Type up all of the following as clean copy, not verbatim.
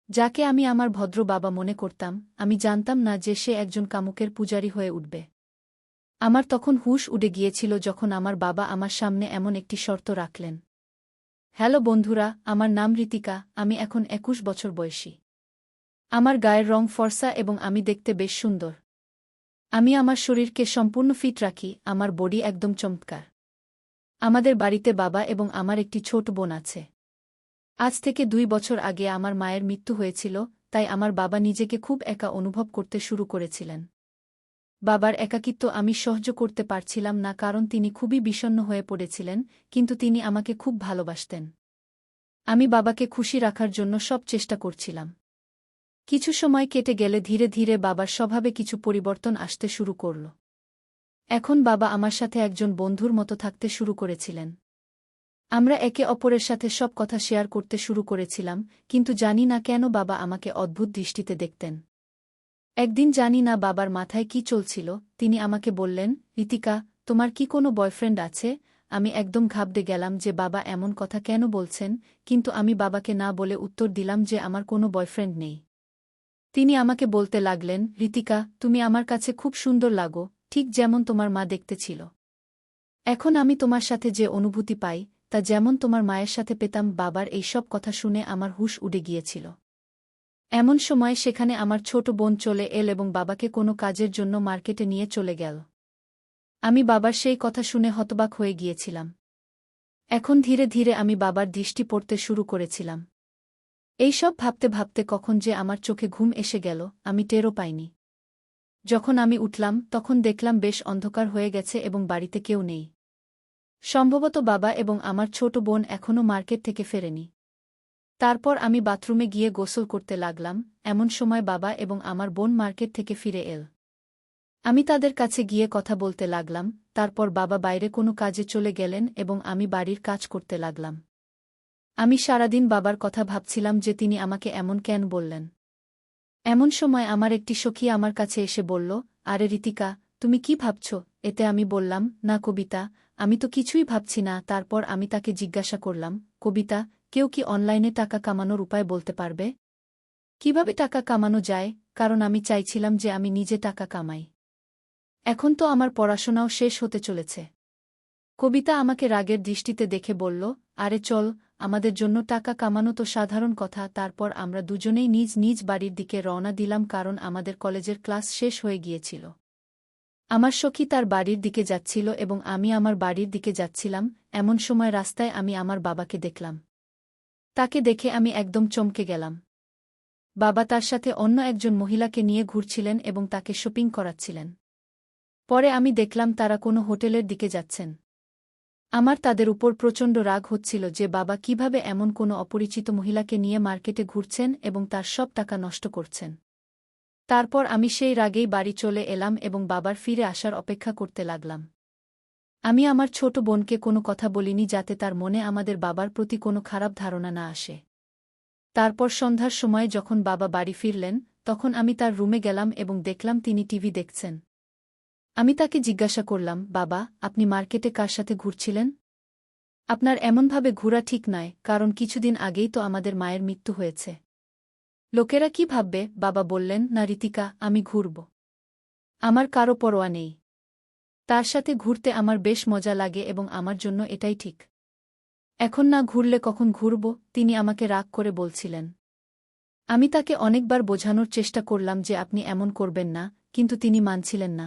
যাকে আমি আমার ভদ্র বাবা মনে করতাম, আমি জানতাম না যে সে একজন কামুকের পূজারী হয়ে উঠবে। আমার তখন হুঁশ উড়ে গিয়েছিল যখন আমার বাবা আমার সামনে এমন একটি শর্ত রাখলেন। হ্যালো বন্ধুরা, আমার নাম ঋতিকা, আমি এখন ২১ বছর বয়সী। আমার গায়ের রং ফর্সা এবং আমি দেখতে বেশ সুন্দর। আমি আমার শরীরকে সম্পূর্ণ ফিট রাখি, আমার বডি একদম চমৎকার। আমাদের বাড়িতে বাবা এবং আমার একটি ছোট বোন আছে। আজ থেকে ২ বছর আগে আমার মায়ের মৃত্যু হয়েছিল, তাই আমার বাবা নিজেকে খুব একা অনুভব করতে শুরু করেছিলেন। বাবার একাকিত্ব আমি সহ্য করতে পারছিলাম না কারণ তিনি খুবই বিষণ্ণ হয়ে পড়েছিলেন, কিন্তু তিনি আমাকে খুব ভালোবাসতেন। আমি বাবাকে খুশি রাখার জন্য সব চেষ্টা করছিলাম। কিছু সময় কেটে গেলে ধীরে ধীরে বাবার স্বভাবে কিছু পরিবর্তন আসতে শুরু করল। এখন বাবা আমার সাথে একজন বন্ধুর মতো থাকতে শুরু করেছিলেন। আমরা একে অপরের সাথে সব কথা শেয়ার করতে শুরু করেছিলাম, কিন্তু জানি না কেন বাবা আমাকে অদ্ভুত দৃষ্টিতে দেখতেন। একদিন জানি না বাবার মাথায় কি চলছিল, তিনি আমাকে বললেন, ঋতিকা, তোমার কি কোনো বয়ফ্রেন্ড আছে? আমি একদম ঘাবড়ে গেলাম যে বাবা এমন কথা কেন বলছেন, কিন্তু আমি বাবাকে না বলে উত্তর দিলাম যে আমার কোনো বয়ফ্রেন্ড নেই। তিনি আমাকে বলতে লাগলেন, ঋতিকা, তুমি আমার কাছে খুব সুন্দর লাগো, ঠিক যেমন তোমার মা দেখতে ছিল। এখন আমি তোমার সাথে যে অনুভূতি পাই, তা যেমন তোমার মায়ের সাথে পেতাম। বাবার এই সব কথা শুনে আমার হুঁশ উড়ে গিয়েছিল। এমন সময় সেখানে আমার ছোট বোন চলে এল এবং বাবাকে কোনো কাজের জন্য মার্কেটে নিয়ে চলে গেল। আমি বাবার সেই কথা শুনে হতবাক হয়ে গিয়েছিলাম। এখন ধীরে ধীরে আমি বাবার দৃষ্টি পড়তে শুরু করেছিলাম। এইসব ভাবতে ভাবতে কখন যে আমার চোখে ঘুম এসে গেল, আমি টেরও পাইনি। যখন আমি উঠলাম তখন দেখলাম বেশ অন্ধকার হয়ে গেছে এবং বাড়িতে কেউ নেই। সম্ভবত বাবা এবং আমার ছোট বোন এখনও মার্কেট থেকে ফেরেনি। তারপর আমি বাথরুমে গিয়ে গোসল করতে লাগলাম, এমন সময় বাবা এবং আমার বোন মার্কেট থেকে ফিরে এল। আমি তাদের কাছে গিয়ে কথা বলতে লাগলাম, তারপর বাবা বাইরে কোনো কাজে চলে গেলেন এবং আমি বাড়ির কাজ করতে লাগলাম। আমি সারাদিন বাবার কথা ভাবছিলাম যে তিনি আমাকে এমন কেন বললেন। এমন সময় আমার একটি সখী আমার কাছে এসে বলল, আরে ঋতিকা, তুমি কি ভাবছ? এতে আমি বললাম, না কবিতা, আমি তো কিছুই ভাবছি না। তারপর আমি তাকে জিজ্ঞাসা করলাম, কবিতা, কেউ কি অনলাইনে টাকা কামানোর উপায় বলতে পারবে? কিভাবে টাকা কামানো যায়? কারণ আমি চাইছিলাম যে আমি নিজে টাকা কামাই। এখন তো আমার পড়াশোনাও শেষ হতে চলেছে। কবিতা আমাকে রাগের দৃষ্টিতে দেখে বলল, আরে চল, আমাদের জন্য টাকা কামানো তো সাধারণ কথা। তারপর আমরা দুজনেই নিজ নিজ বাড়ির দিকে রওনা দিলাম কারণ আমাদের কলেজের ক্লাস শেষ হয়ে গিয়েছিল। আমার সখী তার বাড়ির দিকে যাচ্ছিল এবং আমি আমার বাড়ির দিকে যাচ্ছিলাম। এমন সময় রাস্তায় আমি আমার বাবাকে দেখলাম। তাকে দেখে আমি একদম চমকে গেলাম। বাবা তার সাথে অন্য একজন মহিলাকে নিয়ে ঘুরছিলেন এবং তাকে শপিং করাচ্ছিলেন। পরে আমি দেখলাম তারা কোনো হোটেলের দিকে যাচ্ছেন। আমার তাদের উপর প্রচণ্ড রাগ হচ্ছিল যে বাবা কিভাবে এমন কোনো অপরিচিত মহিলাকে নিয়ে মার্কেটে ঘুরছেন এবং তার সব টাকা নষ্ট করছেন। তারপর আমি সেই রাগেই বাড়ি চলে এলাম এবং বাবার ফিরে আসার অপেক্ষা করতে লাগলাম। আমি আমার ছোট বোনকে কোনো কথা বলিনি যাতে তার মনে আমাদের বাবার প্রতি কোনো খারাপ ধারণা না আসে। তারপর সন্ধ্যার সময় যখন বাবা বাড়ি ফিরলেন, তখন আমি তার রুমে গেলাম এবং দেখলাম তিনি টিভি দেখছেন। আমি তাকে জিজ্ঞাসা করলাম, বাবা, আপনি মার্কেটে কার সাথে ঘুরছিলেন? আপনার এমনভাবে ঘোরা ঠিক নয়, কারণ কিছুদিন আগেই তো আমাদের মায়ের মৃত্যু হয়েছে। লোকেরা কি ভাববে? বাবা বললেন, না ঋতিকা, আমি ঘুরব। আমার কারো পরোয়া নেই। তার সাথে ঘুরতে আমার বেশ মজা লাগে এবং আমার জন্য এটাই ঠিক। এখন না ঘুরলে কখন ঘুরব? তিনি আমাকে রাগ করে বলছিলেন। আমি তাকে অনেকবার বোঝানোর চেষ্টা করলাম যে আপনি এমন করবেন না, কিন্তু তিনি মানছিলেন না।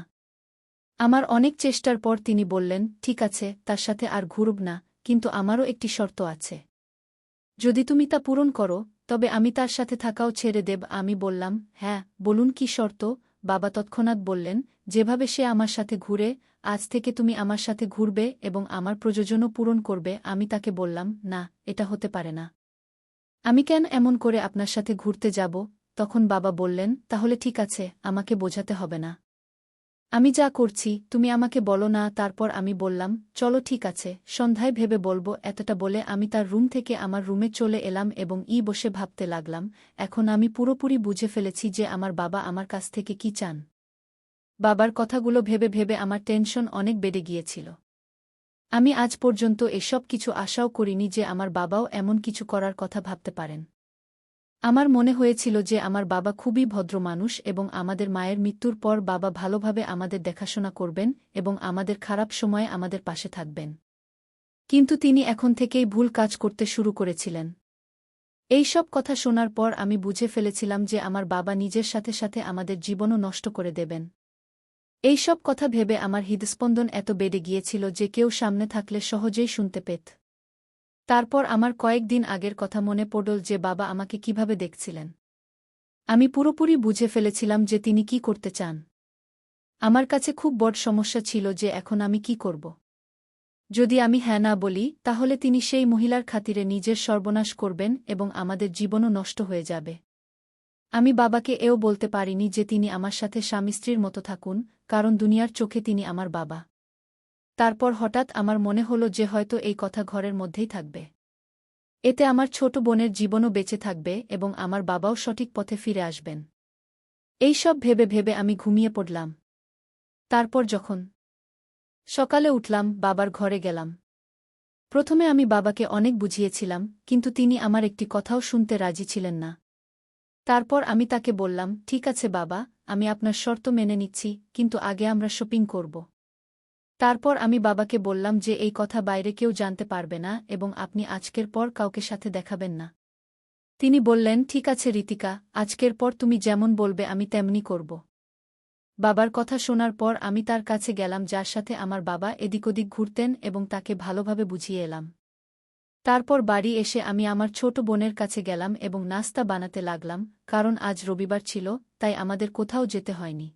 আমার অনেক চেষ্টার পর তিনি বললেন, ঠিক আছে, তার সাথে আর ঘুরব না, কিন্তু আমারও একটি শর্ত আছে। যদি তুমি তা পূরণ করো, তবে আমি তার সাথে থাকাও ছেড়ে দেব। আমি বললাম, হ্যাঁ, বলুন কি শর্ত? বাবা তৎক্ষণাৎ বললেন, যেভাবে সে আমার সাথে ঘুরে, আজ থেকে তুমি আমার সাথে ঘুরবে এবং আমার প্রয়োজনও পূরণ করবে। আমি তাকে বললাম, না, এটা হতে পারে না। আমি কেন এমন করে আপনার সাথে ঘুরতে যাব? তখন বাবা বললেন, তাহলে ঠিক আছে, আমাকে বোঝাতে হবে না। আমি যা করছি তুমি আমাকে বলো না। তারপর আমি বললাম, চলো ঠিক আছে, সন্ধ্যায় ভেবে বলবো। এতটা বলে আমি তার রুম থেকে আমার রুমে চলে এলাম এবং বসে ভাবতে লাগলাম, এখন আমি পুরোপুরি বুঝে ফেলেছি যে আমার বাবা আমার কাছ থেকে কি চান। বাবার কথাগুলো ভেবে ভেবে আমার টেনশন অনেক বেড়ে গিয়েছিল। আমি আজ পর্যন্ত এসব কিছু আশাও করিনি যে আমার বাবাও এমন কিছু করার কথা ভাবতে পারেন। আমার মনে হয়েছিল যে আমার বাবা খুবই ভদ্র মানুষ এবং আমাদের মায়ের মৃত্যুর পর বাবা ভালোভাবে আমাদের দেখাশোনা করবেন এবং আমাদের খারাপ সময়ে আমাদের পাশে থাকবেন। কিন্তু তিনি এখন থেকেই ভুল কাজ করতে শুরু করেছিলেন। এই সব কথা শোনার পর আমি বুঝে ফেলেছিলাম যে আমার বাবা নিজের সাথে সাথে আমাদের জীবনও নষ্ট করে দেবেন। এই সব কথা ভেবে আমার হৃদস্পন্দন এত বেড়ে গিয়েছিল যে কেউ সামনে থাকলে সহজেই শুনতে পেত। তারপর আমার কয়েকদিন আগের কথা মনে পড়ল যে বাবা আমাকে কিভাবে দেখছিলেন। আমি পুরোপুরি বুঝে ফেলেছিলাম যে তিনি কি করতে চান। আমার কাছে খুব বড় সমস্যা ছিল যে এখন আমি কি করব। যদি আমি হ্যাঁ না বলি তাহলে তিনি সেই মহিলার খাতিরে নিজের সর্বনাশ করবেন এবং আমাদের জীবনও নষ্ট হয়ে যাবে। আমি বাবাকে এও বলতে পারিনি যে তিনি আমার সাথে স্বামী স্ত্রীর মতো থাকুন, কারণ দুনিয়ার চোখে তিনি আমার বাবা। তারপর হঠাৎ আমার মনে হল যে হয়তো এই কথা ঘরের মধ্যেই থাকবে। এতে আমার ছোট বোনের জীবনও বেঁচে থাকবে এবং আমার বাবাও সঠিক পথে ফিরে আসবেন। এই সব ভেবে ভেবে আমি ঘুমিয়ে পড়লাম। তারপর যখন সকালে উঠলাম, বাবার ঘরে গেলাম। প্রথমে আমি বাবাকে অনেক বুঝিয়েছিলাম, কিন্তু তিনি আমার একটি কথাও শুনতে রাজি ছিলেন না। তারপর আমি তাকে বললাম, ঠিক আছে বাবা, আমি আপনার শর্ত মেনে নিচ্ছি, কিন্তু আগে আমরা শপিং করব। তারপর আমি বাবাকে বললাম যে এই কথা বাইরে কেউ জানতে পারবে না এবং আপনি আজকের পর কাউকে সাথে দেখাবেন না। তিনি বললেন, ঠিক আছে রিতিকা, আজকের পর তুমি যেমন বলবে আমি তেমনি করব। বাবার কথা শোনার পর আমি তার কাছে গেলাম যার সাথে আমার বাবা এদিক ওদিক ঘুরতেন এবং তাকে ভালোভাবে বুঝিয়ে এলাম। তারপর বাড়ি এসে আমি আমার ছোট বোনের কাছে গেলাম এবং নাস্তা বানাতে লাগলাম, কারণ আজ রবিবার ছিল, তাই আমাদের কোথাও যেতে হয়নি।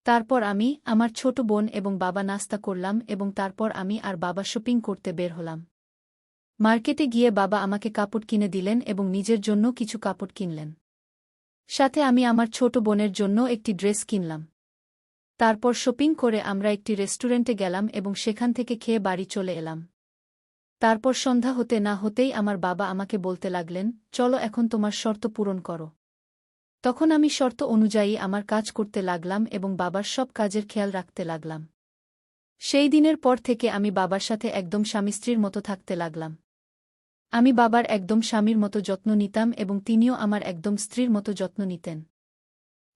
তারপর আমি, আমার ছোট বোন এবং বাবা নাস্তা করলাম এবং তারপর আমি আর বাবা শপিং করতে বের হলাম। মার্কেটে গিয়ে বাবা আমাকে কাপড় কিনে দিলেন এবং নিজের জন্য কিছু কাপড় কিনলেন। সাথে আমি আমার ছোট বোনের জন্য একটি ড্রেস কিনলাম। তারপর শপিং করে আমরা একটি রেস্টুরেন্টে গেলাম এবং সেখান থেকে খেয়ে বাড়ি চলে এলাম। তারপর সন্ধ্যা হতে না হতেই আমার বাবা আমাকে বলতে লাগলেন, চলো এখন তোমার শর্ত পূরণ করো। তখন আমি শর্ত অনুযায়ী আমার কাজ করতে লাগলাম এবং বাবার সব কাজের খেয়াল রাখতে লাগলাম। সেই দিনের পর থেকে আমি বাবার সাথে একদম স্বামী স্ত্রীর মতো থাকতে লাগলাম। আমি বাবার একদম স্বামীর মতো যত্ন নিতাম এবং তিনিও আমার একদম স্ত্রীর মতো যত্ন নিতেন।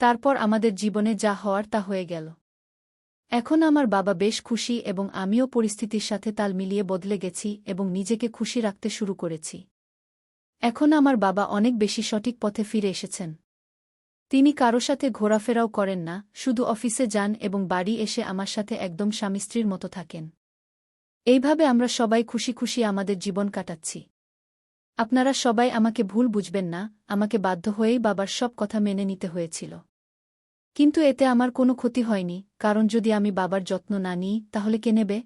তারপর আমাদের জীবনে যা হওয়ার তা হয়ে গেল। এখন আমার বাবা বেশ খুশি এবং আমিও পরিস্থিতির সাথে তাল মিলিয়ে বদলে গেছি এবং নিজেকে খুশি রাখতে শুরু করেছি। এখন আমার বাবা অনেক বেশি সঠিক পথে ফিরে এসেছেন। তিনি কারো সাথে ঘোরাফেরাও করেন না, শুধু অফিসে যান এবং বাড়ি এসে আমার সাথে একদম স্বামী স্ত্রীর মতো থাকেন। এইভাবে আমরা সবাই খুশি খুশি আমাদের জীবন কাটাচ্ছি। আপনারা সবাই আমাকে ভুল বুঝবেন না, আমাকে বাধ্য হয়েই বাবার সব কথা মেনে নিতে হয়েছিল। কিন্তু এতে আমার কোনো ক্ষতি হয়নি, কারণ যদি আমি বাবার যত্ন না নিই তাহলে কে নেবে?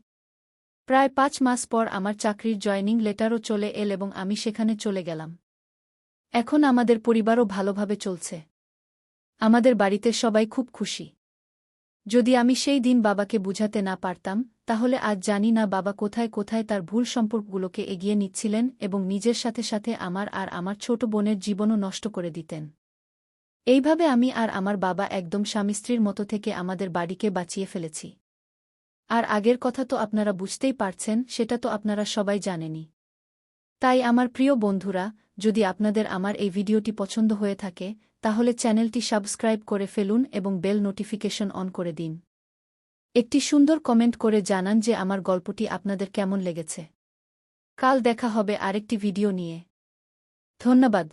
প্রায় 5 মাস পর আমার চাকরির জয়েনিং লেটারও চলে এল এবং আমি সেখানে চলে গেলাম। এখন আমাদের পরিবারও ভালোভাবে চলছে। আমাদের বাড়িতে সবাই খুব খুশি। যদি আমি সেই দিন বাবাকে বুঝাতে না পারতাম, তাহলে আজ জানি না বাবা কোথায় কোথায় তার ভুল সম্পর্কগুলোকে এগিয়ে নিচ্ছিলেন এবং নিজের সাথে সাথে আমার আর আমার ছোট বোনের জীবনও নষ্ট করে দিতেন। এইভাবে আমি আর আমার বাবা একদম স্বামী স্ত্রীর মতো থেকে আমাদের বাড়িকে বাঁচিয়ে ফেলেছি। আর আগের কথা তো আপনারা বুঝতেই পারছেন, সেটা তো আপনারা সবাই জানেনই। তাই আমার প্রিয় বন্ধুরা, যদি আপনাদের আমার এই ভিডিওটি পছন্দ হয়ে থাকে, তাহলে চ্যানেলটি সাবস্ক্রাইব করে ফেলুন এবং বেল নোটিফিকেশন অন করে দিন। একটি সুন্দর কমেন্ট করে জানান যে আমার গল্পটি আপনাদের কেমন লেগেছে। কাল দেখা হবে আরেকটি ভিডিও নিয়ে। ধন্যবাদ।